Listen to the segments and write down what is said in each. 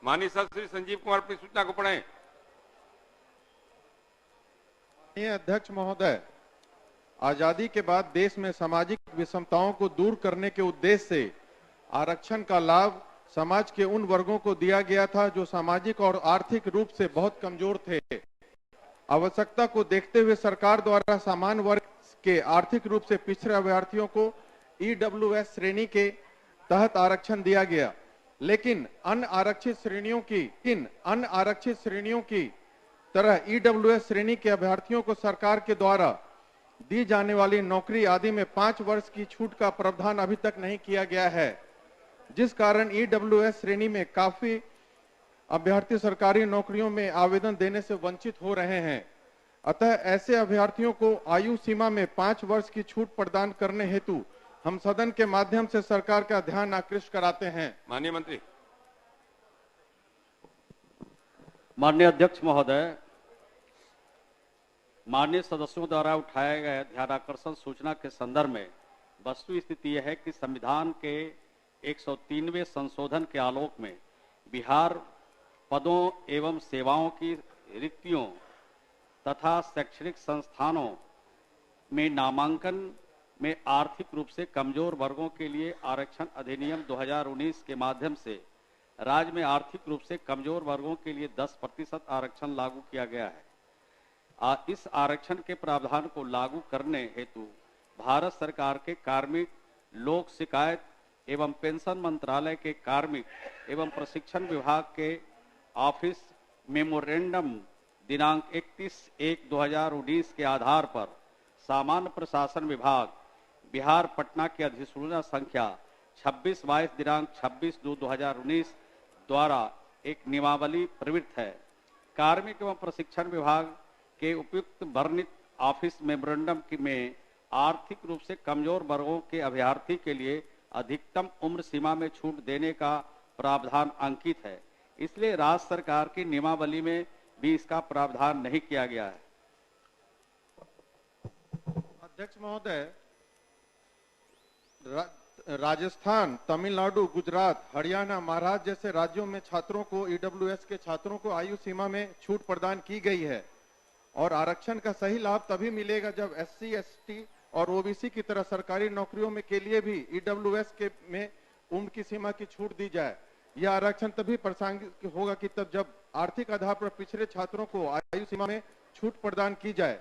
माननीय सदस्य श्री संजीव कुमार अपनी सूचना को पढ़ें। अध्यक्ष महोदय, आजादी के बाद देश में सामाजिक विषमताओं को दूर करने के उद्देश्य से आरक्षण का लाभ समाज के उन वर्गों को दिया गया था जो सामाजिक और आर्थिक रूप से बहुत कमजोर थे। आवश्यकता को देखते हुए सरकार द्वारा सामान्य वर्ग के आर्थिक रूप से पिछड़े अभ्यर्थियों को ईडब्ल्यूएस श्रेणी के तहत आरक्षण दिया गया, लेकिन अन्य आरक्षित श्रेणियों की तरह ईडब्ल्यूएस श्रेणी के अभ्यर्थियों को सरकार के द्वारा दी जाने वाली नौकरी आदि में 5 वर्ष की छूट का प्रावधान अभी तक नहीं किया गया है, जिस कारण ईडब्ल्यूएस श्रेणी में काफी अभ्यर्थी सरकारी नौकरियों में आवेदन देने से वंचित हो रहे हैं। अतः ऐसे अभ्यर्थियों को आयु सीमा में 5 वर्ष की छूट प्रदान करने हेतु हम सदन के माध्यम से सरकार का ध्यान आकृष्ट कराते हैं। माननीय मंत्री। माननीय अध्यक्ष महोदय, माननीय सदस्यों द्वारा उठाए गए ध्यानाकर्षण सूचना के संदर्भ में वस्तु स्थिति यह है कि संविधान के 103वें संशोधन के आलोक में बिहार पदों एवं सेवाओं की रिक्तियों तथा शैक्षणिक संस्थानों में नामांकन में आर्थिक रूप से कमजोर वर्गों के लिए आरक्षण अधिनियम 2019 के माध्यम से राज्य में आर्थिक रूप से कमजोर वर्गों के लिए 10% आरक्षण लागू किया गया है। इस आरक्षण के प्रावधान को लागू करने हेतु भारत सरकार के कार्मिक लोक शिकायत एवं पेंशन मंत्रालय के कार्मिक एवं प्रशिक्षण विभाग के ऑफिस मेमोरेंडम दिनांक 31/1/2019 के आधार पर सामान्य प्रशासन विभाग बिहार पटना की अधिसूचना संख्या 26/22 दिनांक 26/2/2019 द्वारा एक नियमावली प्रवृत्त है। कार्मिक एवं प्रशिक्षण विभाग के उपयुक्त वर्णित ऑफिस मेमोरेंडम में आर्थिक रूप से कमजोर वर्गों के अभ्यर्थी के लिए अधिकतम उम्र सीमा में छूट देने का प्रावधान अंकित है, इसलिए राज्य सरकार की नियमावली में भी इसका प्रावधान नहीं किया गया है। अध्यक्ष महोदय, राजस्थान, तमिलनाडु, गुजरात, हरियाणा, महाराष्ट्र जैसे राज्यों में छात्रों को ईडब्ल्यूएस के छात्रों को आयु सीमा में छूट प्रदान की गई है और आरक्षण का सही लाभ तभी मिलेगा जब एससी, एसटी और ओबीसी की तरह सरकारी नौकरियों में के लिए भी ईडब्ल्यूएस के में उम्र की सीमा की छूट दी जाए। यह आरक्षण तभी प्रासंगिक होगा कि तब जब आर्थिक आधार पर पिछड़े छात्रों को आयु सीमा में छूट प्रदान की जाए।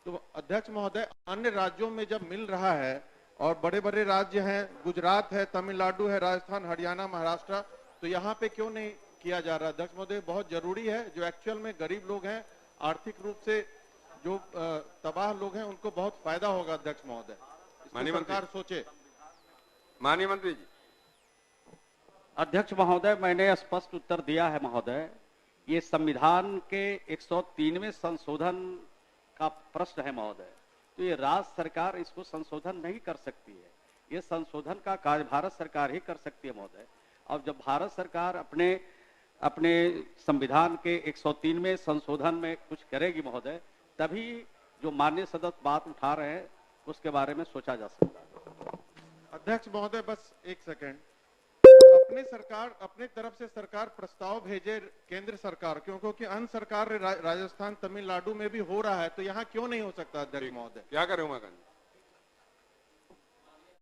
तो अध्यक्ष महोदय, अन्य राज्यों में जब मिल रहा है और बड़े बड़े राज्य हैं, गुजरात है, तमिलनाडु है, राजस्थान, हरियाणा, महाराष्ट्र, तो यहाँ पे क्यों नहीं किया जा रहा? अध्यक्ष महोदय, बहुत जरूरी है। जो एक्चुअल में गरीब लोग हैं, आर्थिक रूप से जो तबाह लोग हैं, उनको बहुत फायदा होगा। अध्यक्ष महोदय, माननीय सरकार सोचे। माननीय मंत्री जी। अध्यक्ष महोदय, मैंने स्पष्ट उत्तर दिया है महोदय। ये संविधान के 103वें संशोधन का प्रश्न है महोदय, तो ये राज्य सरकार इसको संशोधन नहीं कर सकती है। ये संशोधन का कार्य भारत सरकार ही कर सकती है महोदय। और जब भारत सरकार अपने संविधान के 103वें संशोधन में कुछ करेगी महोदय, तभी जो माननीय सदस्य बात उठा रहे हैं उसके बारे में सोचा जा सकता है। अध्यक्ष महोदय, बस एक सेकंड। अपने तरफ से सरकार प्रस्ताव भेजे केंद्र सरकार, क्योंकि अन्य सरकार राजस्थान, तमिलनाडु में भी हो रहा है, तो यहाँ क्यों नहीं हो सकता? अध्यक्ष महोदय, क्या करें उमाकांत?